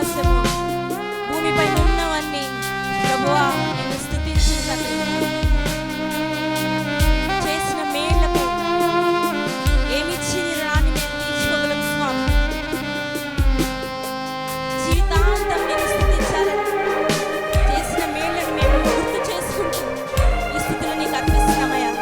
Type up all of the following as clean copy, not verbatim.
ఆకాశము భూమిపై ఉన్నవన్నీ ప్రభువా నిన్ను స్తుతించుటకు చేసిన మేళ్లకు ఏమిచ్చి నీ రుణాన్ని మేము తీర్చుకోగలం స్వామి. జీవితాంతం నిన్ను స్తుతించాలని చేసిన మేళ్లను మేము గుర్తు చేసుకుంటూ ఈ స్థితిలో నీకు అర్పిస్తున్నామయ్యా.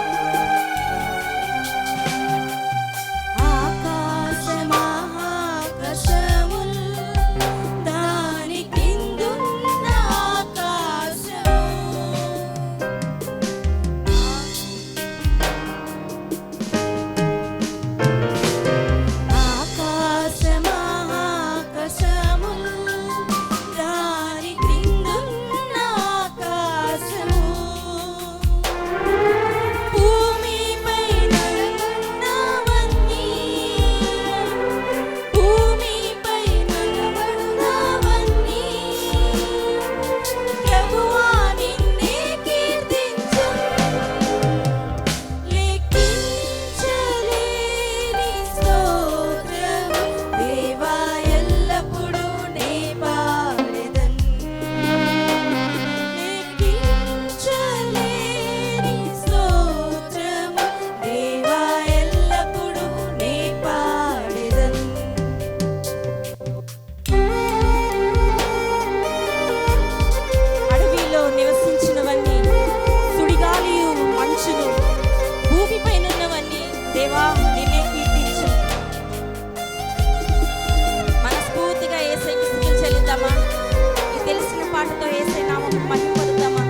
దేవా నిన్నే కీర్తించు. మనస్ఫూర్తిగా యేసయ్యకి స్తుతులు చెల్లిద్దామా? ఈ తెలిసిన పాటతో యేసయ్య నామమును మహిమ పలుకుదామా?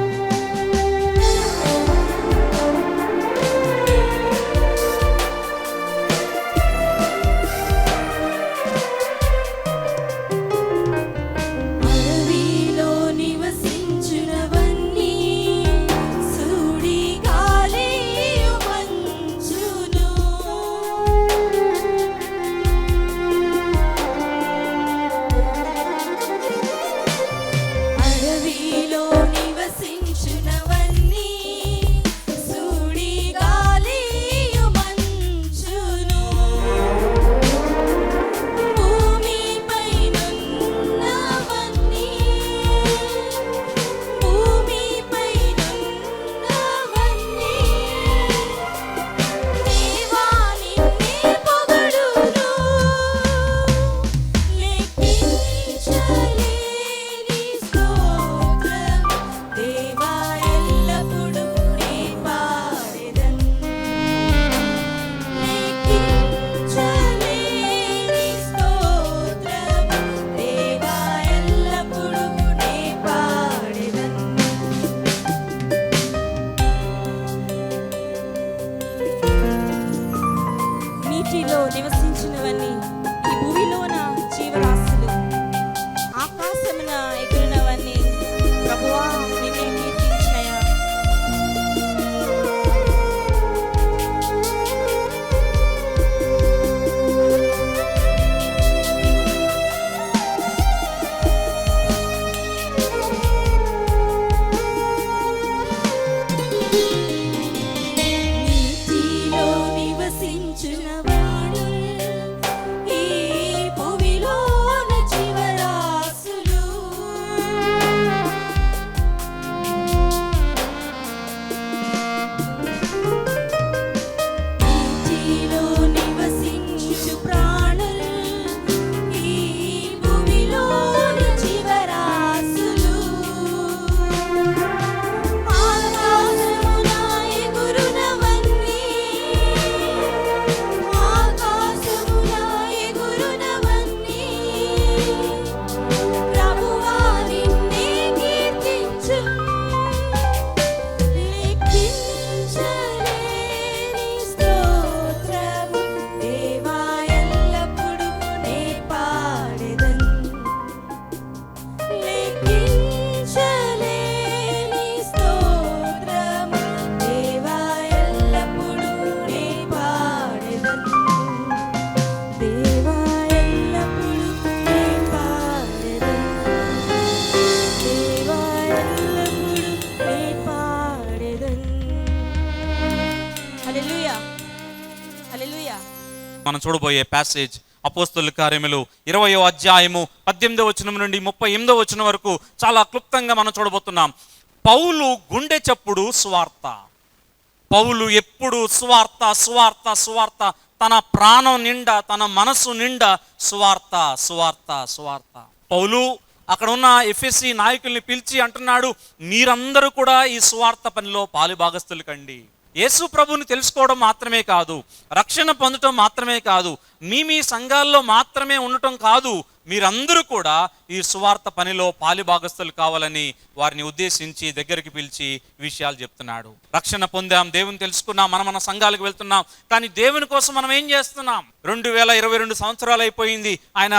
నీటిలో నివసించినవన్నీ, ఈ భూమిలోన జీవరాశులు, ఆకాశమున ఎగిరినవన్నీ ప్రభువా నిన్నే కీర్తించినయా. నీటిలో నివసించునవాడు ఈ భూమిలోన జీవరాశులు, నీటిలో నివసించు ప్రాణులు, ఈ భూమిలోన జీవరాశులు, ఆకాశమున ఎగురునవన్నీ, ఆకాశమున ఎగురునవన్నీ ప్రభువా నిన్నే కీర్తించు. లెక్కించలేని స్తోత్రము దేవా ఎల్లప్పుడూ నే పాడెదన్. లెక్కించలేని స్తోత్రము దేవా ఎల్లప్పుడూ నే పాడెదన్. దేవా ఎల్లప్పుడూ నే పాడెదన్. దేవా ఎల్లప్పుడూ నే పాడెదన్. హల్లెలూయా, హల్లెలూయా. మనం చూడబోయే ప్యాసేజ్ అపోస్తలుల కార్యములు 20వ అధ్యాయము 18వ వచనం నుండి 38వ వచనం వరకు చాలా క్లుప్తంగా మనం చూడబోతున్నాం. పౌలు గుండె చప్పుడు సువార్త. పౌలు ఎప్పుడు సువార్త సువార్త సువార్త, తన ప్రాణం నిండా, తన మనసు నిండా సువార్త సువార్త సువార్త. పౌలు అక్కడ ఉన్న ఎఫెసీ నాయకుల్ని పిలిచి అంటున్నాడు, మీరందరూ కూడా ఈ సువార్త పనిలో పాలుభాగస్తులు కండి. యేసు ప్రభువుని తెలుసుకోవడం మాత్రమే కాదు, రక్షణ పొందటం మాత్రమే కాదు, మీ సంఘాల్లో మాత్రమే ఉండటం కాదు, మీరందరూ కూడా ఈ సువార్త పనిలో పాలుభాగస్తులు కావాలని వారిని ఉద్దేశించి దగ్గరికి పిలిచి విషయాలు చెప్తున్నాడు. రక్షణ పొందాం, దేవుని తెలుసుకున్నాం, మన సంఘాలకు వెళ్తున్నాం, కానీ దేవుని కోసం మనం ఏం చేస్తున్నాం? 2022 సంవత్సరాలు అయిపోయింది, ఆయన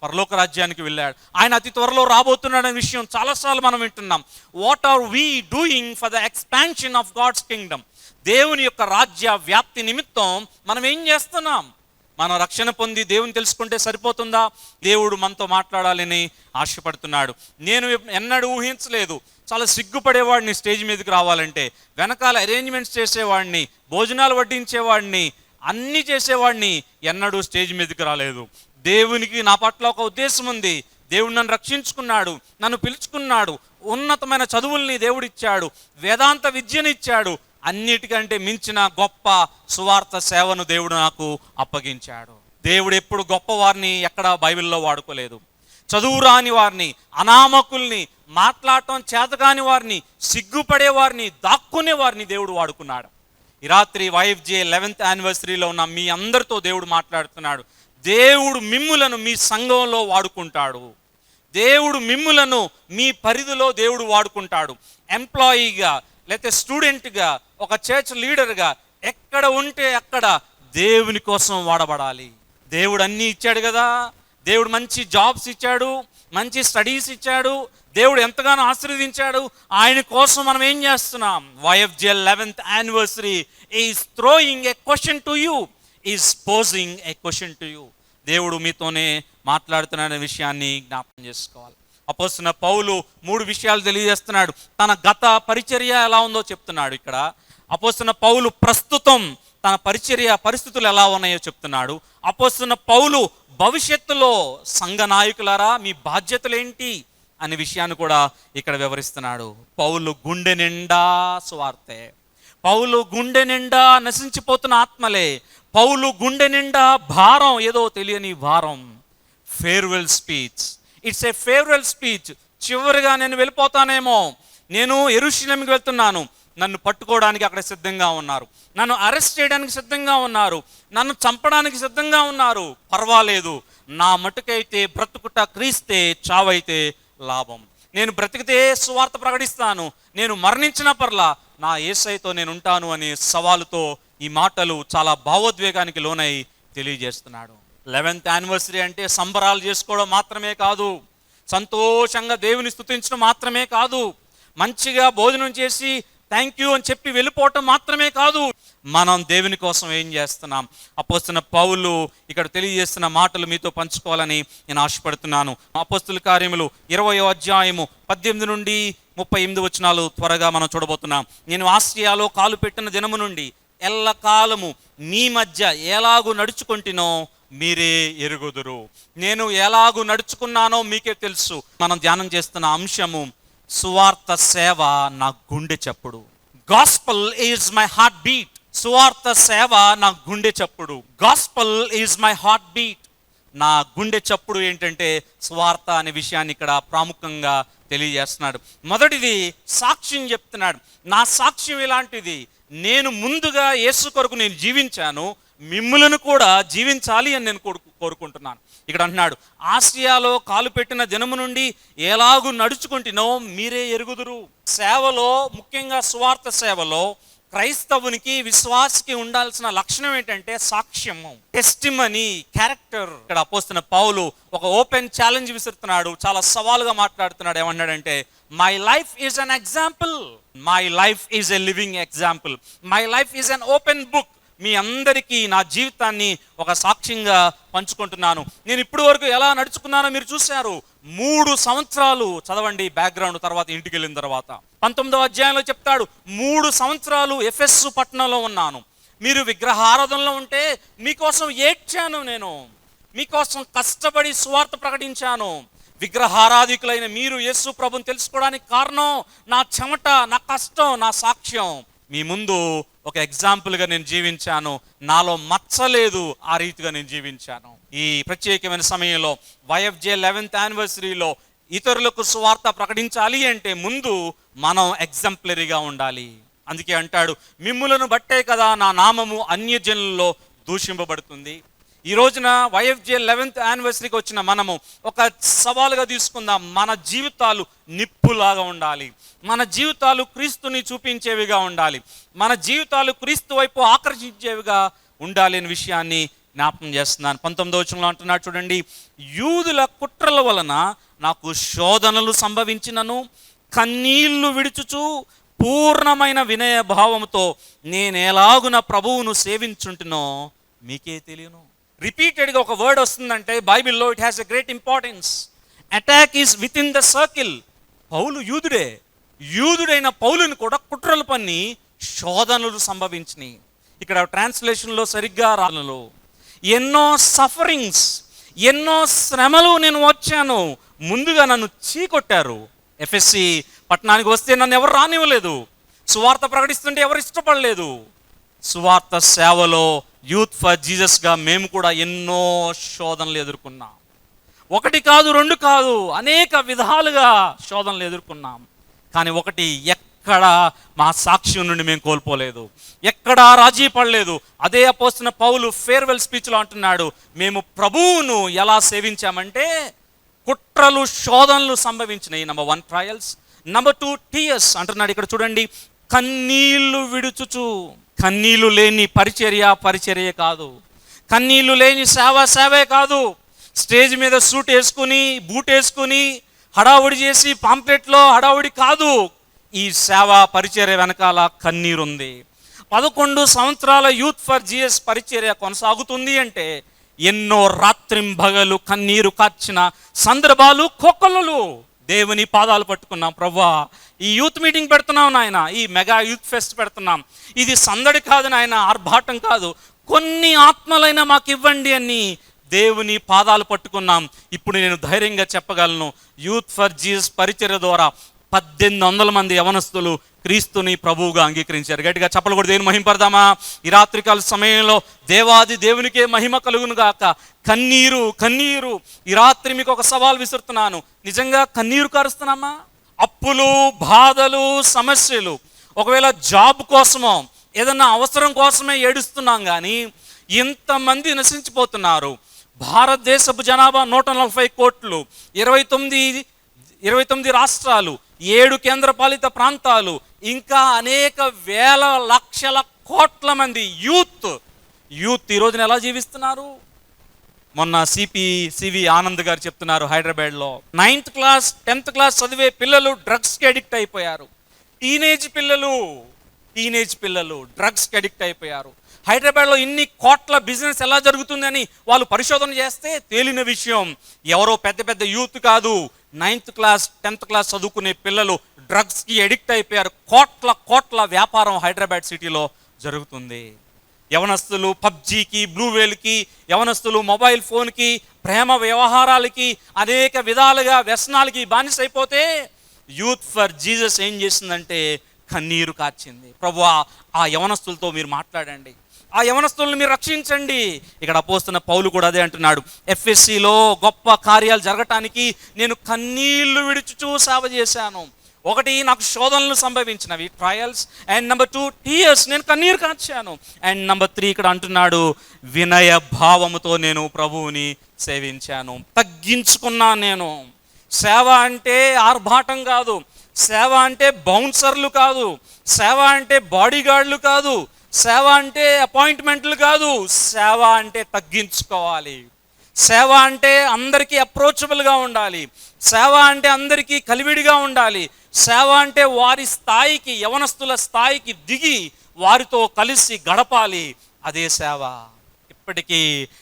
పరలోక రాజ్యానికి వెళ్ళాడు, ఆయన అతి త్వరలో రాబోతున్నాడనే విషయం చాలాసార్లు మనం వింటున్నాం. What are we doing for the expansion of God's kingdom? దేవుని యొక్క రాజ్య వ్యాప్తి నిమిత్తం మనం ఏం చేస్తున్నాం? మనం రక్షణ పొంది దేవుని తెలుసుకుంటే సరిపోతుందా? దేవుడు మనతో మాట్లాడాలని ఆశపడుతున్నాడు. నేను ఎన్నడూ ఊహించలేదు, చాలా సిగ్గుపడేవాడిని స్టేజ్ మీదకి రావాలంటే. వెనకాల అరేంజ్మెంట్స్ చేసేవాడిని, భోజనాలు వడ్డించేవాడిని, అన్నీ చేసేవాడిని, ఎన్నడూ స్టేజ్ మీదకి రాలేదు. దేవునికి నా పట్ల ఒక ఉద్దేశం ఉంది. దేవుడు నన్ను రక్షించుకున్నాడు, నన్ను పిలుచుకున్నాడు, ఉన్నతమైన చదువుల్ని దేవుడిచ్చాడు, వేదాంత విద్యనిచ్చాడు, అన్నిటికంటే మించిన గొప్ప సువార్త సేవను దేవుడు నాకు అప్పగించాడు. దేవుడు ఎప్పుడు గొప్ప వారిని ఎక్కడ బైబిల్లో వాడుకోలేదు. చదువు రాని వారిని, అనామకుల్ని, మాట్లాడటం చేతకాని వారిని, సిగ్గుపడే వారిని, దాక్కునే వారిని దేవుడు వాడుకున్నాడు. ఈ రాత్రి YFJ 11th యానివర్సరీలో ఉన్న మీ అందరితో దేవుడు మాట్లాడుతున్నాడు. దేవుడు మిమ్ములను మీ సంఘంలో వాడుకుంటాడు. దేవుడు మిమ్ములను మీ పరిధిలో దేవుడు వాడుకుంటాడు. ఎంప్లాయీగా, లేకపోతే స్టూడెంట్గా, ఒక చర్చ్ లీడర్గా, ఎక్కడ ఉంటే అక్కడ దేవుని కోసం వాడబడాలి. దేవుడు అన్నీ ఇచ్చాడు కదా, దేవుడు మంచి జాబ్స్ ఇచ్చాడు, మంచి స్టడీస్ ఇచ్చాడు, దేవుడు ఎంతగానో ఆశీర్వదించాడు. ఆయన కోసం మనం ఏం చేస్తున్నాం? YFJ 11th anniversary is throwing a question to you, is posing A question to you. దేవుడు మీతోనే మాట్లాడుతున్న విషయాన్ని జ్ఞాపకం చేసుకోవాలి. అపోస్తలుడైన పౌలు 3 విషయాలు తెలియజేస్తున్నాడు. తన గత పరిచర్య ఎలా ఉందో చెప్తున్నాడు. ఇక్కడ అపోస్తలుడైన పౌలు ప్రస్తుతం తన పరిచర్య పరిస్థితులు ఎలా ఉన్నాయో చెప్తున్నాడు. అపోస్తలుడైన పౌలు భవిష్యత్తులో సంఘ నాయకులారా మీ బాధ్యతలు ఏంటి అనే విషయాన్ని కూడా ఇక్కడ వివరిస్తున్నాడు. పౌలు గుండె నిండా సువార్తే, పౌలు గుండె నిండా నశించిపోతున్న ఆత్మలే, పౌలు గుండె నిండా భారం, ఏదో తెలియని భారం. Farewell speech, it's a farewell speech. చివరిగా నేను వెళ్ళిపోతానేమో, నేను యెరూషలేముకి వెళ్తున్నాను, నన్ను పట్టుకోవడానికి అక్కడ సిద్ధంగా ఉన్నారు, నన్ను అరెస్ట్ చేయడానికి సిద్ధంగా ఉన్నారు, నన్ను చంపడానికి సిద్ధంగా ఉన్నారు. పర్వాలేదు, నా మటుకైతే బ్రతుకుట క్రీస్తే, చావైతే లాభం. నేను బ్రతికితే సువార్త ప్రకటిస్తాను, నేను మరణించిన పర్లా నా యేసయ్యతో నేను ఉంటాను అనే సవాలుతో ఈ మాటలు చాలా భావోద్వేగానికి లోనై తెలియజేస్తున్నాడు. 11th యానివర్సరీ అంటే సంబరాలు చేసుకోవడం మాత్రమే కాదు, సంతోషంగా దేవుని స్తుతించడం మాత్రమే కాదు, మంచిగా భోజనం చేసి థ్యాంక్ యూ అని చెప్పి వెళ్ళిపోవటం మాత్రమే కాదు. మనం దేవుని కోసం ఏం చేస్తున్నాం? అపోస్తలుడైన పౌలు ఇక్కడ తెలియజేస్తున్న మాటలు మీతో పంచుకోవాలని నేను ఆశపడుతున్నాను. అపోస్తలుల కార్యములు 20వ అధ్యాయము 18 నుండి 38 వచనాలు త్వరగా మనం చూడబోతున్నాం. నేను ఆసియాలో కాలు పెట్టిన దినము నుండి ఎల్లకాలము మీ మధ్య ఎలాగూ నడుచుకుంటునో మీరే ఎరుగుదురు. నేను ఎలాగూ నడుచుకున్నానో మీకే తెలుసు. మనం ధ్యానం చేస్తున్న అంశము సువార్త సేవ నా గుండె చప్పుడు. Gospel is my heart beat. సువార్త సేవ నా గుండె చప్పుడు. Gospel is my heart beat. నా గుండె చప్పుడు ఏంటంటే సువార్త అనే విషయాన్ని ఇక్కడ ప్రాముఖ్యంగా తెలియజేస్తున్నాడు. మొదటిది సాక్ష్యం చెప్తున్నాడు. నా సాక్ష్యం ఇలాంటిది, నేను ముందుగా యేసు కొరకు నేను జీవించాను, మిమ్ములను కూడా జీవించాలి అని నేను కోరుకుంటున్నాను. ఇక్కడ అంటున్నాడు, ఆసియాలో కాలు పెట్టిన దినము నుండి ఎలాగూ నడుచుకుంటున్నో మీరే ఎరుగుదురు. సేవలో, ముఖ్యంగా సువార్త సేవలో క్రైస్తవునికి, విశ్వాసికి ఉండాల్సిన లక్షణం ఏంటంటే సాక్ష్యము, టెస్టిమనీ, క్యారెక్టర్. ఇక్కడ అపోస్తలుడైన పౌలు ఒక ఓపెన్ ఛాలెంజ్ విసురుతున్నాడు, చాలా సవాలుగా మాట్లాడుతున్నాడు. ఏమన్నాడంటే, my life is an example, my life is a living example, my life is an open book. మీ అందరికీ నా జీవితాన్ని ఒక సాక్ష్యంగా పంచుకుంటున్నాను. నేను ఇప్పటి వరకు ఎలా నడుచుకున్నానో మీరు చూశారు. 3 సంవత్సరాలు చదవండి బ్యాక్గ్రౌండ్, తర్వాత ఇంటికి వెళ్ళిన తర్వాత 19వ అధ్యాయంలో చెప్తాడు, 3 సంవత్సరాలు ఎఫెస్సు పట్టణంలో ఉన్నాను. మీరు విగ్రహారాధనలో ఉంటే మీకోసం ఏడ్చాను నేను. మీకోసం కష్టపడి సువార్త ప్రకటించాను. విగ్రహారాధికులైన మీరు యేసు ప్రభుని తెలుసుకోవడానికి కారణం నా చెమట, నా కష్టం, నా సాక్ష్యం. మీ ముందు ఒక ఎగ్జాంపుల్గా నేను జీవించాను. నాలో మచ్చలేదు, ఆ రీతిగా నేను జీవించాను. ఈ ప్రత్యేకమైన సమయంలో YFJ 11th యానివర్సరీలో ఇతరులకు సువార్త ప్రకటించాలి అంటే ముందు మనం ఎగ్జాంపులరీగా ఉండాలి. అందుకే అంటాడు, మిమ్ములను బట్టే కదా నా నామము అన్యజనులలో దూషింపబడుతుంది. ఈ రోజున YFJ 11th యానివర్సరీకి వచ్చిన మనము ఒక సవాలుగా తీసుకుందాం. మన జీవితాలు నిప్పులాగా ఉండాలి, మన జీవితాలు క్రీస్తుని చూపించేవిగా ఉండాలి, మన జీవితాలు క్రీస్తు వైపు ఆకర్షించేవిగా ఉండాలి అనే విషయాన్ని జ్ఞాపకం చేస్తున్నాను. 19వ వచనంలో అంటున్నాడు చూడండి, యూదుల కుట్రల వలన నాకు శోధనలు సంభవించినను కన్నీళ్లు విడుచుచు పూర్ణమైన వినయ భావముతో నేను ఎలాగున ప్రభువును సేవించుంటునో మీకే తెలియను. రిపీటెడ్గా ఒక వర్డ్ వస్తుందంటే బైబిల్లో it has a great importance. Attack is within the circle. Paul యూదుడైన పౌలుని కూడా కుట్రలు పన్ని శోధనలు సంభవించినాయి. ఇక్కడ ట్రాన్స్లేషన్లో సరిగ్గా రాలలో ఎన్నో సఫరింగ్స్, ఎన్నో శ్రమలు నేను వచ్చాను. ముందుగా నన్ను చీకొట్టారు. FSC పట్టణానికి వస్తే నన్ను ఎవరు రానివ్వలేదు. సువార్త ప్రకటిస్తుంటే ఎవరు ఇష్టపడలేదు. సువార్త సేవలో యూత్ ఫర్ జీసస్గా మేము కూడా ఎన్నో శోధనలు ఎదుర్కొన్నాం. ఒకటి కాదు, రెండు కాదు, అనేక విధాలుగా శోధనలు ఎదుర్కొన్నాం. కానీ ఒకటి, ఎక్కడ మా సాక్ష్యం నుండి మేము కోల్పోలేదు, ఎక్కడా రాజీ పడలేదు. అదే అపోస్తలుడైన పౌలు ఫేర్వెల్ స్పీచ్లో అంటున్నాడు, మేము ప్రభువును ఎలా సేవించామంటే కుట్రలు, శోధనలు సంభవించినాయి. నంబర్ 1 ట్రయల్స్, నంబర్ 2 టీయర్స్ అంటున్నాడు. ఇక్కడ చూడండి, కన్నీళ్లు విడుచుచు. కన్నీళ్లు లేని పరిచర్య కాదు, కన్నీళ్లు లేని సేవే కాదు. స్టేజ్ మీద సూట్ వేసుకుని, బూట్ వేసుకుని హడావుడి చేసి పాంప్లెట్లో హడావుడి కాదు. ఈ సేవ పరిచర్య వెనకాల కన్నీరుంది. 11 సంవత్సరాల యూత్ ఫర్ జీఎస్ పరిచర్య కొనసాగుతుంది అంటే ఎన్నో రాత్రింబగలు కన్నీరు కార్చిన సందర్భాలు, కోకొల్లలు. దేవుని పాదాలు పట్టుకున్నాం, ప్రభువా ఈ యూత్ మీటింగ్ పెడుతున్నాం నాయన, ఈ మెగా యూత్ ఫెస్ట్ పెడుతున్నాం, ఇది సందడి కాదు నాయన, ఆర్భాటం కాదు, కొన్ని ఆత్మలైనా మాకు ఇవ్వండి అని దేవుని పాదాలు పట్టుకున్నాం. ఇప్పుడు నేను ధైర్యంగా చెప్పగలను, యూత్ ఫర్ జీసస్ పరిచర్య ద్వారా 1800 మంది యవనస్తులు క్రీస్తుని ప్రభువుగా అంగీకరించారు. గట్టిగా చప్పలు కూడా దేవుని మహింపడదామా? ఈ రాత్రికాల సమయంలో దేవాది దేవునికే మహిమ కలుగును గాక. కన్నీరు. ఈ రాత్రి మీకు ఒక సవాల్ విసురుతున్నాను, నిజంగా కన్నీరు కారుస్తున్నామా? అప్పులు, బాధలు, సమస్యలు, ఒకవేళ జాబ్ కోసమో ఏదన్నా అవసరం కోసమే ఏడుస్తున్నాం. కానీ ఇంతమంది నశించిపోతున్నారు. భారతదేశపు జనాభా 140 కోట్లు, 29 రాష్ట్రాలు, 7 కేంద్రపాలిత ప్రాంతాలు, ఇంకా అనేక వేల లక్షల కోట్ల మంది యూత్ ఈ రోజున ఎలా జీవిస్తున్నారు? మొన్న సివి ఆనంద్ గారు చెప్తున్నారు, హైదరాబాద్లో 9th క్లాస్ 10th క్లాస్ చదివే పిల్లలు డ్రగ్స్కి అడిక్ట్ అయిపోయారు. టీనేజ్ పిల్లలు డ్రగ్స్కి అడిక్ట్ అయిపోయారు. హైదరాబాద్లో ఇన్ని కోట్ల బిజినెస్ ఎలా జరుగుతుందని వాళ్ళు పరిశోధన చేస్తే తేలిన విషయం, ఎవరో పెద్ద యూత్ కాదు, 9th క్లాస్ 10th క్లాస్ చదువుకునే పిల్లలు డ్రగ్స్కి అడిక్ట్ అయిపోయారు. కోట్ల వ్యాపారం హైదరాబాద్ సిటీలో జరుగుతుంది. యవనస్తులు పబ్జీకి, బ్లూ వేల్కి, యవనస్తులు మొబైల్ ఫోన్కి, ప్రేమ వ్యవహారాలకి, అనేక విధాలుగా వ్యసనాలకి బానిసైపోతే యూత్ ఫర్ జీసస్ ఏం చేసిందంటే కన్నీరు కార్చింది. ప్రభువా ఆ యవనస్తులతో మీరు మాట్లాడండి, ఆ యవనస్తులను మీరు రక్షించండి. ఇక్కడ అపోస్తలుడైన పౌలు కూడా అదే అంటున్నాడు. FSCలో గొప్ప కార్యాలు జరగటానికి నేను కన్నీళ్లు విడుచుచూ సేవ చేశాను. ఒకటి, నాకు శోధనలు సంభవించినవి, ట్రయల్స్. అండ్ నంబర్ 2 టీయర్స్, నేను కన్నీరు కార్చాను. అండ్ నంబర్ 3 ఇక్కడ అంటున్నాడు, వినయ భావముతో నేను ప్రభువుని సేవించాను, తగ్గించుకున్నాను. నేను సేవ అంటే ఆర్భాటం కాదు, సేవ అంటే బౌన్సర్లు కాదు, సేవ అంటే బాడీగార్డులు కాదు, సేవ అంటే అపాయింట్మెంట్లు కాదు. సేవ అంటే తగ్గించుకోవాలి. సేవ అంటే అందరికీ అప్రోచబుల్గా ఉండాలి. సేవ అంటే అందరికీ కలివిడిగా ఉండాలి. సేవ అంటే వారి స్థాయికి, యవనస్తుల స్థాయికి దిగి వారితో కలిసి గడపాలి. అదే సేవ. ఇప్పటికీ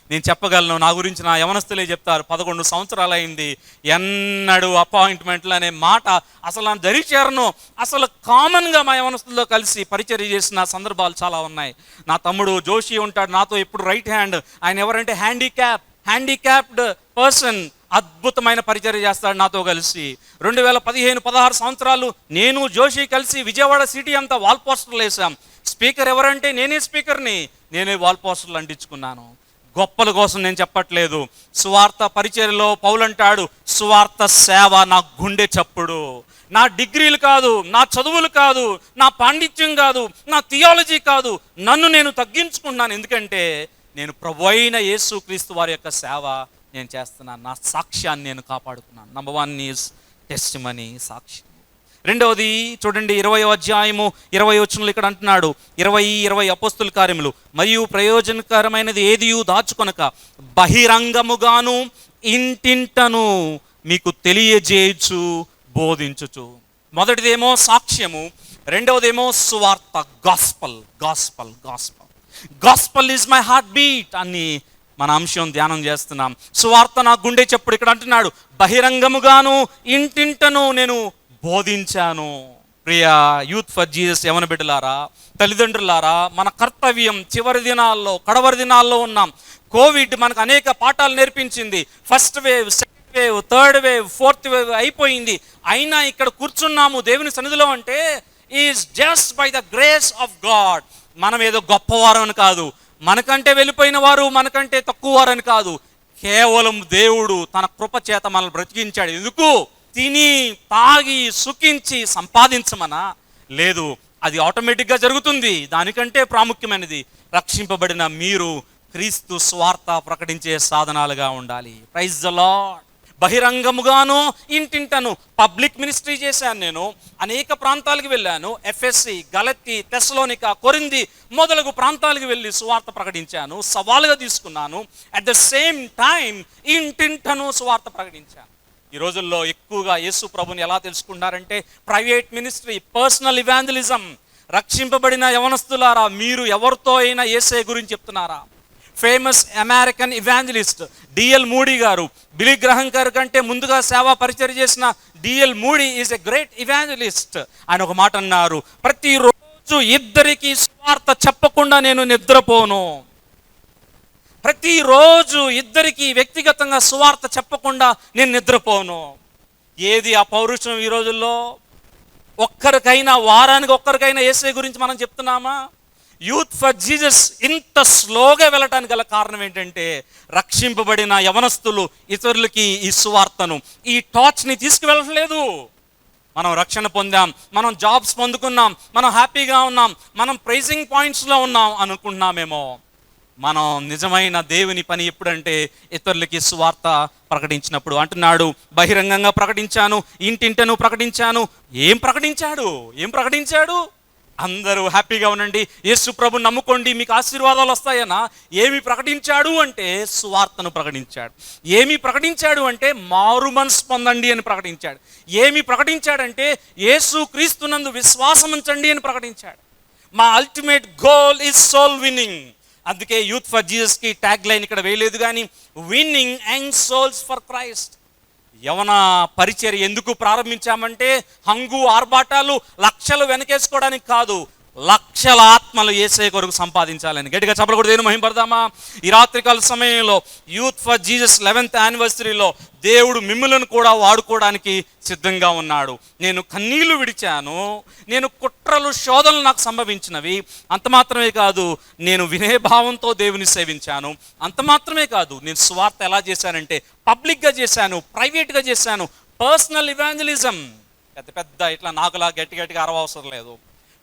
నేను చెప్పగలను, నా గురించి నా యవనస్తులే చెప్తారు, 11 సంవత్సరాలు అయింది, ఎన్నడూ అపాయింట్మెంట్లు అనే మాట అసలు నా దరిచేరను. అసలు కామన్గా మా యవనస్తులతో కలిసి పరిచర్య చేసిన సందర్భాలు చాలా ఉన్నాయి. నా తమ్ముడు జోషి ఉంటాడు నాతో ఎప్పుడు, రైట్ హ్యాండ్. ఆయన ఎవరంటే హ్యాండిక్యాప్డ్ పర్సన్ అద్భుతమైన పరిచర్య చేస్తాడు నాతో కలిసి. 2015-16 సంవత్సరాలు నేను జోషి కలిసి విజయవాడ సిటీ అంతా వాల్ పోస్టర్లు వేసాం. స్పీకర్ ఎవరంటే నేనే స్పీకర్ని, నేనే వాల్ పోస్టర్లు అంటించుకున్నాను. గొప్పల కోసం నేను చెప్పట్లేదు. సువార్త పరిచర్యలో పౌలు అంటాడు, సువార్త సేవ నా గుండె చప్పుడు. నా డిగ్రీలు కాదు, నా చదువులు కాదు, నా పాండిత్యం కాదు, నా థియాలజీ కాదు, నన్ను నేను తగ్గించుకున్నాను. ఎందుకంటే నేను ప్రభు అయిన యేసుక్రీస్తు వారి యొక్క సేవ నేను చేస్తున్నాను. నా సాక్ష్యాన్ని నేను కాపాడుకున్నాను. నంబర్ 1 ఈజ్ టెస్టిమనీ, సాక్ష్యం. రెండవది చూడండి, 20వ అధ్యాయము 20 వచనంలో ఇక్కడ అంటున్నాడు, 20 అపోస్తుల కార్యములు, మరియు ప్రయోజనకరమైనది ఏదియు దాచుకొనక బహిరంగముగాను ఇంటింటను మీకు తెలియజేయచ్చు బోధించుచు. మొదటిదేమో సాక్ష్యము, రెండవదేమో సువార్త, gospel gospel gospel. Gospel is my heart beat అని మన అంశం ధ్యానం చేస్తున్నాం. సువార్త నా గుండె చప్పుడు. ఇక్కడ అంటున్నాడు, బహిరంగముగాను ఇంటింటను నేను బోధించాను. ప్రియ యూత్ ఫర్ జీసస్ యవన బిడ్డలారా, తల్లిదండ్రులారా, మన కర్తవ్యం చివరి దినాల్లో, కడవరి దినాల్లో ఉన్నాం. కోవిడ్ మనకు అనేక పాఠాలు నేర్పించింది. First wave, second wave, third wave, fourth wave అయిపోయింది. అయినా ఇక్కడ కూర్చున్నాము దేవుని సన్నిధిలో అంటే is just by the grace of God. మనం ఏదో గొప్పవారు అని కాదు, మనకంటే వెళ్ళిపోయిన వారు, మనకంటే తక్కువ వారు అని కాదు. కేవలం దేవుడు తన కృప చేత మనల్ని బ్రతికించాడు. ఎందుకు? తిని తాగి సుఖించి సంపాదించమనా? లేదు, అది ఆటోమేటిక్గా జరుగుతుంది. దానికంటే ప్రాముఖ్యమైనది రక్షింపబడిన మీరు క్రీస్తు స్వార్థ ప్రకటించే సాధనాలుగా ఉండాలి. Praise the Lord. బహిరంగముగాను ఇంటింటను పబ్లిక్ మినిస్ట్రీ చేశాను. నేను అనేక ప్రాంతాలకు వెళ్ళాను. ఎఫ్ఎస్సి, గలతీ, తెస్సలోనిక, కొరింథీ మొదలగు ప్రాంతాలకు వెళ్ళి సువార్త ప్రకటించాను. సవాలుగా తీసుకున్నాను. అట్ ద సేమ్ టైం ఇంటింటను సువార్త ప్రకటించాను. ఈ రోజుల్లో ఎక్కువగా యేసు ప్రభుని ఎలా తెలుసుకున్నారంటే ప్రైవేట్ మినిస్ట్రీ, పర్సనల్ ఇవాంజలిజం. రక్షింపబడిన యవనస్తులారా, మీరు ఎవరితో అయినా యేసే గురించి చెప్తున్నారా? Famous American evangelist DL moody గారు, బిలీ గ్రహం గారు కంటే ముందుగా సేవా పరిచయం చేసిన DL moody is a great evangelist. ఆయన ఒక మాట అన్నారు, ప్రతిరోజు ఇద్దరికి సువార్త చెప్పకుండా నేను నిద్రపోను. ప్రతిరోజు ఇద్దరికి వ్యక్తిగతంగా సువార్త చెప్పకుండా నేను నిద్రపోను. ఏది ఆ పౌరుషం ఈ రోజుల్లో? ఒక్కరికైనా, వారానికి ఒక్కరికైనా యేసే గురించి మనం చెప్తున్నామా? యూత్ ఫర్ జీసస్ ఇంత స్లోగా వెళ్ళటానికి గల కారణం ఏంటంటే రక్షింపబడిన యవనస్తులు ఇతరులకి ఈ సువార్తను, ఈ టార్చ్ని తీసుకువెళ్ళట్లేదు. మనం రక్షణ పొందాం, మనం జాబ్స్ పొందుకున్నాం, మనం హ్యాపీగా ఉన్నాం, మనం ప్రైజింగ్ పాయింట్స్లో ఉన్నాం అనుకుంటున్నామేమో. మనం నిజమైన దేవుని పని ఎప్పుడంటే ఇతరులకి సువార్త ప్రకటించినప్పుడు. అంటున్నాడు, బహిరంగంగా ప్రకటించాను, ఇంటింటను ప్రకటించాను. ఏం ప్రకటించాడు? అందరూ హ్యాపీగా ఉండండి, యేసు ప్రభుని నమ్ముకోండి, మీకు ఆశీర్వాదాలు వస్తాయనా? ఏమి ప్రకటించాడు అంటే సువార్తను ప్రకటించాడు. ఏమి ప్రకటించాడు అంటే మారు మనసు పొందండి అని ప్రకటించాడు. ఏమి ప్రకటించాడంటే యేసు క్రీస్తునందు విశ్వాసం ఉంచండి అని ప్రకటించాడు. మా ultimate goal is soul winning. అందుకే యూత్ ఫర్ జీసస్కి ట్యాగ్ లైన్ ఇక్కడ వేయలేదు, కానీ winning young souls for Christ. యవన పరిచర్య ఎందుకు ప్రారంభించామంటే హంగు ఆర్భాటాలు లక్షలు వెనకేసుకోవడానికి కాదు, లక్షల ఆత్మలు యేసే కొరకు సంపాదించాలని. గట్టిగా చప్పలు కూడా దేని మహింపడదామా? ఈ రాత్రికాల సమయంలో యూత్ ఫర్ జీసస్ 11th యానివర్సరీలో దేవుడు మిమ్ములను కూడా వాడుకోవడానికి సిద్ధంగా ఉన్నాడు. నేను కన్నీళ్లు విడిచాను, నేను కుట్రలు శోధనలు నాకు సంభవించినవి. అంత మాత్రమే కాదు, నేను వినయభావంతో దేవుని సేవించాను. అంత మాత్రమే కాదు, నేను స్వార్థ ఎలా చేశానంటే పబ్లిక్గా చేశాను, ప్రైవేట్గా చేశాను. Personal evangelism. పెద్ద ఇట్లా నాకులా గట్టిగా అరవసరం లేదు,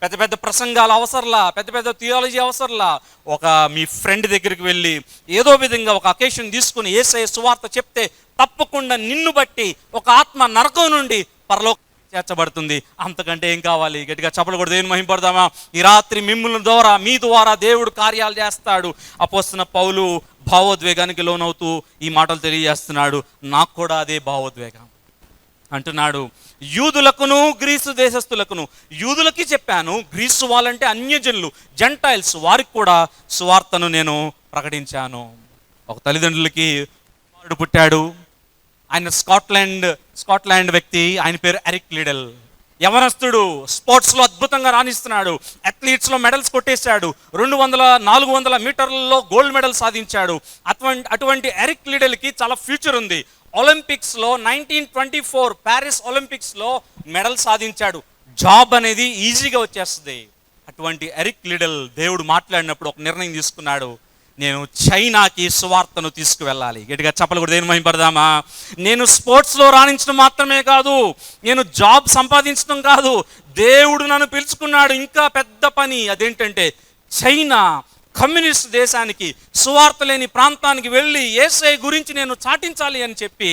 పెద్ద ప్రసంగాలు అవసరంలా, పెద్ద థియాలజీ అవసరంలా. ఒక మీ ఫ్రెండ్ దగ్గరికి వెళ్ళి ఏదో విధంగా ఒక అకేషన్ తీసుకుని యేసయ్య సువార్త చెప్తే తప్పకుండా నిన్ను బట్టి ఒక ఆత్మ నరకం నుండి పరలోకం చేర్చబడుతుంది. అంతకంటే ఏం కావాలి? గట్టిగా చప్పలు కూడా దేవుని మహింపడదామా? ఈ రాత్రి మిమ్మల్ని ద్వారా, మీ ద్వారా దేవుడు కార్యాలు చేస్తాడు. అపోస్తలుడైన పౌలు భావోద్వేగానికి లోనవుతూ ఈ మాటలు తెలియజేస్తున్నాడు. నాకు కూడా అదే భావోద్వేగం. అంటున్నాడు, యూదులకును గ్రీసు దేశస్తులకును, యూదులకి చెప్పాను, గ్రీసు వాళ్ళంటే అన్యజనులు, జెంటైల్స్, వారికి కూడా సువార్తను నేను ప్రకటించాను. ఒక తల్లిదండ్రులకి కుమారుడు పుట్టాడు. ఆయన స్కాట్లాండ్ వ్యక్తి, ఆయన పేరు ఎరిక్ లిడల్. యవనస్తుడు స్పోర్ట్స్లో అద్భుతంగా రాణిస్తున్నాడు, అథ్లీట్స్లో మెడల్స్ కొట్టేశాడు, 200 400 మీటర్లలో గోల్డ్ మెడల్ సాధించాడు. అటువంటి ఎరిక్ లిడెల్కి చాలా ఫ్యూచర్ ఉంది. ఒలింపిక్స్లో 1924 ప్యారిస్ ఒలింపిక్స్లో మెడల్ సాధించాడు. జాబ్ అనేది ఈజీగా వచ్చేస్తుంది. అటువంటి ఎరిక్ లిడెల్ దేవుడు మాట్లాడినప్పుడు ఒక నిర్ణయం తీసుకున్నాడు, నేను చైనాకి సువార్తను తీసుకువెళ్ళాలి. గట్టిగా చెప్పలు కూడా దేని మహిమపడదామా? నేను స్పోర్ట్స్లో రాణించడం మాత్రమే కాదు, నేను జాబ్ సంపాదించడం కాదు, దేవుడు నన్ను పిలుచుకున్నాడు ఇంకా పెద్ద పని. అదేంటంటే చైనా కమ్యూనిస్ట్ దేశానికి, సువార్త లేని ప్రాంతానికి వెళ్ళి యేసయ్య గురించి నేను చాటించాలి అని చెప్పి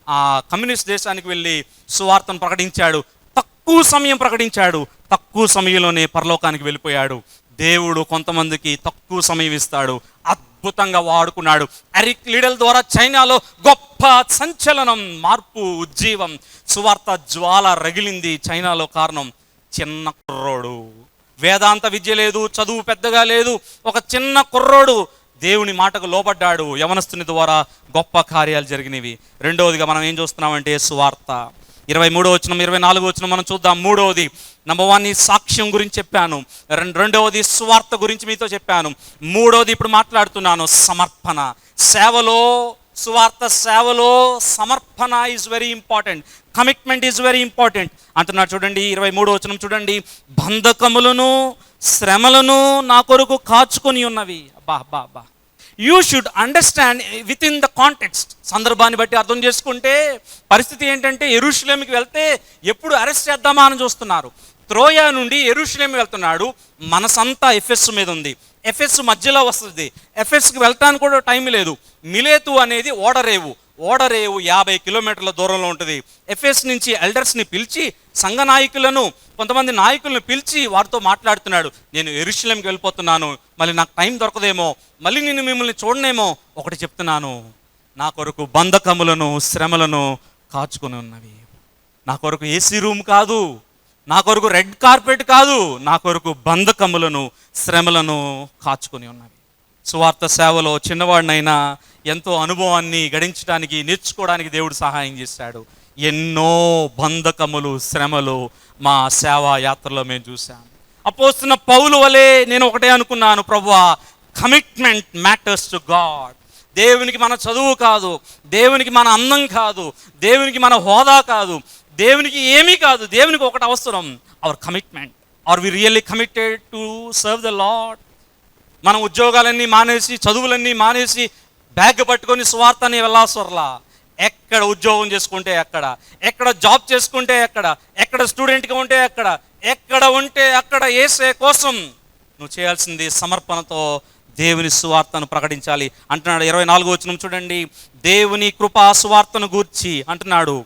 ఆ కమ్యూనిస్ట్ దేశానికి వెళ్ళి సువార్తను ప్రకటించాడు. తక్కువ సమయం ప్రకటించాడు, తక్కువ సమయంలోనే పరలోకానికి వెళ్ళిపోయాడు. దేవుడు కొంతమందికి తక్కువ సమయం ఇస్తాడు, అద్భుతంగా వాడుకున్నాడు. ఎరిక్ లిడెల్ ద్వారా చైనాలో గొప్ప సంచలనం, మార్పు, ఉజ్జీవం, సువార్త జ్వాల రగిలింది చైనాలో. కారణం చిన్న కుర్రోడు, వేదాంత విద్య లేదు, చదువు పెద్దగా లేదు, ఒక చిన్న కుర్రోడు దేవుని మాటకు లోబడ్డాడు. యవనస్తుని ద్వారా గొప్ప కార్యాలు జరిగినవి. రెండవదిగా మనం ఏం చూస్తున్నామంటే సువార్త. 23వ వచనం 24వ వచనం మనం చూద్దాం. మూడవది, నంబర్ 1 ఈ సాక్ష్యం గురించి చెప్పాను, రెండవది సువార్త గురించి మీతో చెప్పాను, మూడవది ఇప్పుడు మాట్లాడుతున్నాను సమర్పణ. సేవలో, సువార్త సేవలో సమర్పణ is very important, commitment is very important అంటున్నాడు. చూడండి 23వ వచనం చూడండి, బంధకములను శ్రమలను నా కొరకు కాచుకొని ఉన్నవి. అబ్బా అబ్బా అబ్బా, you should understand with in the context. సందర్భాన్ని బట్టి అర్థం చేసుకుంటే పరిస్థితి ఏంటంటే, యెరూషలేముకి వెళ్తే ఎప్పుడు అరెస్ట్ చేద్దామా అని చూస్తున్నారు. త్రోయా నుండి యెరూషలేము వెళ్తున్నాడు, మనసంతా ఎఫెస్ మీద ఉంది. ఎఫెస్ మధ్యలో వస్తుంది, ఎఫెస్కి వెళ్ళటానికి కూడా టైం లేదు. మిలేతు అనేది ఓడరేవు 50 కిలోమీటర్ల దూరంలో ఉంటుంది. ఎఫెస్ నుంచి ఎల్డర్స్ని పిలిచి, సంఘ నాయకులను, కొంతమంది నాయకులను పిలిచి వారితో మాట్లాడుతున్నాడు. నేను యెరూషలేంకి వెళ్ళిపోతున్నాను, మళ్ళీ నాకు టైం దొరకదేమో, మళ్ళీ నేను మిమ్మల్ని చూడనేమో, ఒకటి చెప్తున్నాను, నా కొరకు బంధకములను శ్రమలను కాచుకొని ఉన్నవి. నా కొరకు ఏసీ రూమ్ కాదు, నా కొరకు రెడ్ కార్పెట్ కాదు, నా కొరకు బంధకములను శ్రమలను కాచుకొని ఉన్నవి. సువార్త సేవలో చిన్నవాడినైనా ఎంతో అనుభవాన్ని గడించడానికి, నేర్చుకోవడానికి దేవుడు సహాయం చేశాడు. ఎన్నో బంధకములు, శ్రమలు మా సేవా యాత్రలో మేము చూసాం. అపోస్తున్న పౌలు వలె నేను ఒకటే అనుకున్నాను, ప్రభువా, కమిట్మెంట్ మ్యాటర్స్ టు గాడ్. దేవునికి మన చదువు కాదు, దేవునికి మన అందం కాదు, దేవునికి మన హోదా కాదు, దేవునికి ఏమీ కాదు, దేవునికి ఒకటి అవసరం, our commitment. Are we really committed to serve the Lord? మనం ఉద్యోగాలన్నీ మానేసి, చదువులన్నీ మానేసి, బ్యాగ్ పట్టుకొని సువార్తని వెళ్ళాల్సర్లా. ఎక్కడ ఉద్యోగం చేసుకుంటే ఎక్కడ, ఎక్కడ జాబ్ చేసుకుంటే ఎక్కడ, ఎక్కడ స్టూడెంట్గా ఉంటే ఎక్కడ ఉంటే అక్కడ యేసే కోసం నువ్వు చేయాల్సింది సమర్పణతో దేవుని సువార్తను ప్రకటించాలి అంటున్నాడు. 24వ వచనం చూడండి, దేవుని కృపా సువార్తను గూర్చి అంటున్నాడు,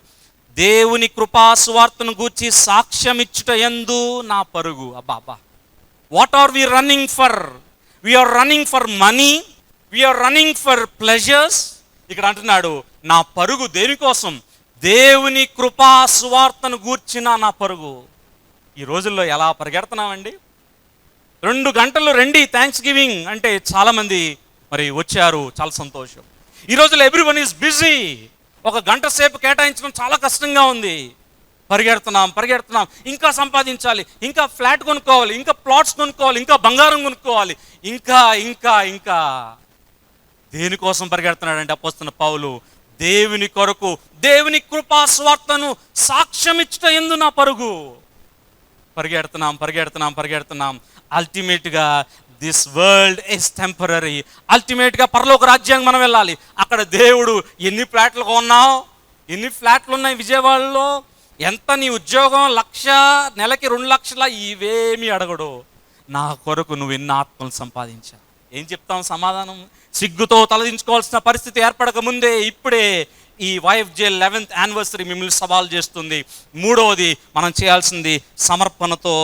దేవుని కృపా సువార్తను గూర్చి సాక్ష్యం ఇచ్చుట యందు నా పరుగు. అబ్బా అబ్బా, what are we running for? We are running for money, we are running for pleasures. ఇక్కడ అంటున్నాడు, నా పరుగు దేనికోసం? దేవుని కృపా సువార్తను గూర్చిన నా పరుగు. ఈ రోజుల్లో ఎలా పరిగెడుతున్నామండి? 2 గంటలు రండి థ్యాంక్స్ గివింగ్ అంటే చాలామంది మరి వచ్చారు, చాలా సంతోషం. ఈ రోజుల్లో ఎవ్రీవన్ ఈజ్ బిజీ. 1 గంట సేపు కేటాయించడం చాలా కష్టంగా ఉంది. పరిగెడుతున్నాం, ఇంకా సంపాదించాలి, ఇంకా ఫ్లాట్ కొనుక్కోవాలి, ఇంకా ప్లాట్స్ కొనుక్కోవాలి, ఇంకా బంగారం కొనుక్కోవాలి, ఇంకా ఇంకా ఇంకా. దేనికోసం పరిగెడుతున్నాడంటే అపోస్తున్న పౌలు, దేవుని కొరకు, దేవుని కృపా సువార్తను సాక్ష్యం ఇచ్చుట యందు నా పరుగు. పరిగెడుతున్నాం. అల్టిమేట్గా దిస్ వరల్డ్ ఇస్ టెంపరరీ. అల్టిమేట్గా పరలోక రాజ్యానికి మనం వెళ్ళాలి. అక్కడ దేవుడు ఎన్ని ఫ్లాట్లు కొన్నావు, ఎన్ని ఫ్లాట్లు ఉన్నాయి విజయవాడలో, ఎంత నీ ఉద్యోగం, 1,00,000, నెలకి 2 లక్షల, ఇవేమి అడగడు. నా కొరకు నువ్వు ఎన్ని ఆత్మలు సంపాదించావు. ఏం చెప్తాం సమాధానం? సిగ్గుతో తలదించుకోవాల్సిన పరిస్థితి ఏర్పడక ముందే ఇప్పుడే ఈ YFJ 11th యానివర్సరీ మిమ్మల్ని సవాల్ చేస్తుంది. మూడవది మనం చేయాల్సింది సమర్పణతో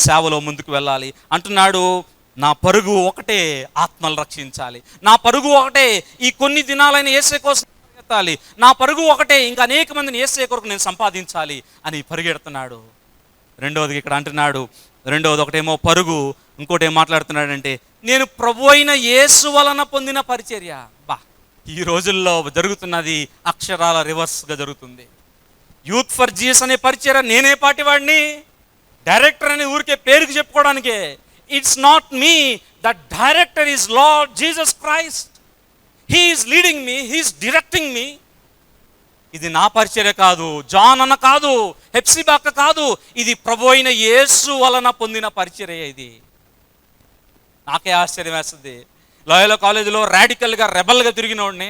సేవలో ముందుకు వెళ్ళాలి అంటున్నాడు. నా పరుగు ఒకటే, ఆత్మలు రక్షించాలి. నా పరుగు ఒకటే, ఈ కొన్ని దినాలైన యేసే కోసం పరిగెత్తాలి. నా పరుగు ఒకటే, ఇంకా అనేక మందిని యేసే కొరకు నేను సంపాదించాలి అని పరిగెడుతున్నాడు. రెండవది ఇక్కడ అంటున్నాడు, రెండవది ఒకటేమో పరుగు, ఇంకోటి ఏం మాట్లాడుతున్నాడంటే నేను ప్రభు అయిన యేసు వలన పొందిన పరిచర్య. బా, ఈ రోజుల్లో జరుగుతున్నది అక్షరాల రివర్స్గా జరుగుతుంది. యూత్ ఫర్ జీసస్ అనే పరిచయం నేనే పాటివాడిని, డైరెక్టర్ అనే ఊరికే పేరుకి చెప్పుకోవడానికే. It's not me, the director is Lord Jesus Christ. He is leading me, he is directing me. ఇది నా పరిచర్య కాదు, జాన్ అన్న కాదు, హెప్సిబాక్క కాదు, ఇది ప్రభు అయిన యేసు వలన పొందిన పరిచర్య. ఇది నాకే ఆశ్చర్యం వేస్తుంది. లోయలా కాలేజీలో రాడికల్గా రెబల్గా తిరిగినవాడిని,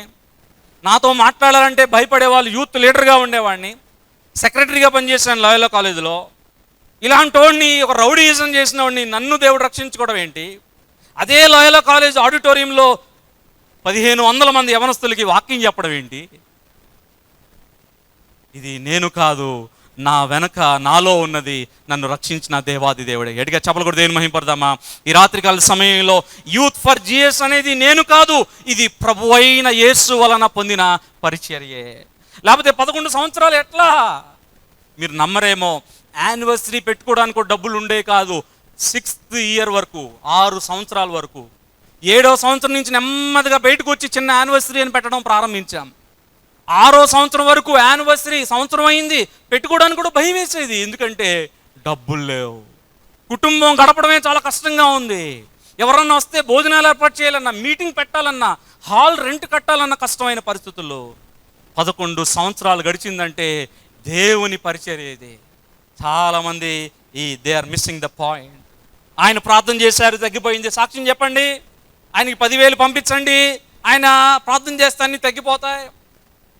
నాతో మాట్లాడాలంటే భయపడే వాళ్ళు, యూత్ లీడర్గా ఉండేవాడిని, సెక్రటరీగా పనిచేశాను లోయలా కాలేజీలో. ఇలాంటి వాడిని, ఒక రౌడీయిజం చేసిన వాడిని నన్ను దేవుడు రక్షించుకోవడం ఏంటి? అదే లోయలా కాలేజ్ ఆడిటోరియంలో 1500 మంది యవనస్తులకి వాక్యం చెప్పడం ఏంటి? ఇది నేను కాదు, నా వెనక నాలో ఉన్నది నన్ను రక్షించిన దేవాది దేవుడే. ఎడిగా చెప్పలు కూడా దేవుని మహింపడదామా? ఈ రాత్రికాల సమయంలో యూత్ ఫర్ జీసస్ అనేది నేను కాదు, ఇది ప్రభు అయిన యేసు వలన పొందిన పరిచర్యే. లేకపోతే 11 సంవత్సరాలు ఎట్లా? మీరు నమ్మరేమో, యానివర్సరీ పెట్టుకోవడానికి డబ్బులు ఉండే కాదు. 6th ఇయర్ వరకు, 6 సంవత్సరాల వరకు, 7వ సంవత్సరం నుంచి నెమ్మదిగా బయటకు వచ్చి చిన్న యానివర్సరీ అని పెట్టడం ప్రారంభించాం. 6వ సంవత్సరం వరకు యానివర్సరీ, సంవత్సరం అయింది, పెట్టుకోవడానికి కూడా భయం వేసేది. ఎందుకంటే డబ్బులు లేవు, కుటుంబం గడపడమే చాలా కష్టంగా ఉంది. ఎవరన్నా వస్తే భోజనాలు ఏర్పాటు చేయాలన్నా, మీటింగ్ పెట్టాలన్నా, హాల్ రెంట్ కట్టాలన్న కష్టమైన పరిస్థితుల్లో 11 సంవత్సరాలు గడిచిందంటే దేవుని పరిచర్య ఇది. చాలామంది they are missing the point. ఆయన ప్రార్థన చేశారు, తగ్గిపోయింది. సాక్ష్యం చెప్పండి, ఆయనకి 10,000 పంపించండి, ఆయన ప్రార్థన చేస్తే అన్నీ తగ్గిపోతాయి.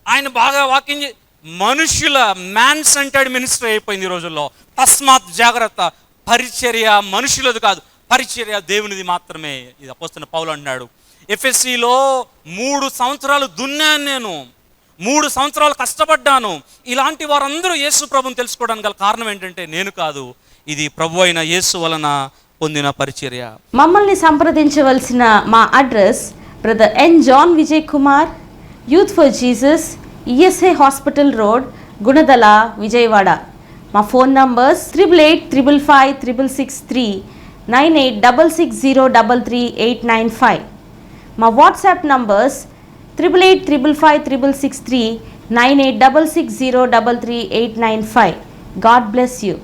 ఆయన బాగా వాక్యం మనుషుల మ్యాన్ సెంటర్డ్ మినిస్టర్ అయిపోయింది ఈ రోజుల్లో. తస్మాత్ జాగ్రత్త, పరిచర్య మనుషులది కాదు, పరిచర్య దేవునిది మాత్రమే. ఇది అపోస్తలుడైన పౌలు అంటున్నాడు. ఎఫెసీలో 3 సంవత్సరాలు దున్నాను నేను, 3 సంవత్సరాలు కష్టపడ్డాను. ఇలాంటి వారందరూ యేసు ప్రభుని తెలుసుకోవడానికి గల కారణం ఏంటంటే నేను కాదు, ఇది ప్రభు అయిన యేసు వలన పొందిన పరిచర్య. మమ్మల్ని సంప్రదించవలసిన మా address brother N John Vijay Kumar, youth for Jesus, ESI hospital road, Gunadala, Vijayawada. మా ఫోన్ నంబర్స్ 88555663, 9866033895. మా WhatsApp numbers 88555663, 9866033895. God bless you.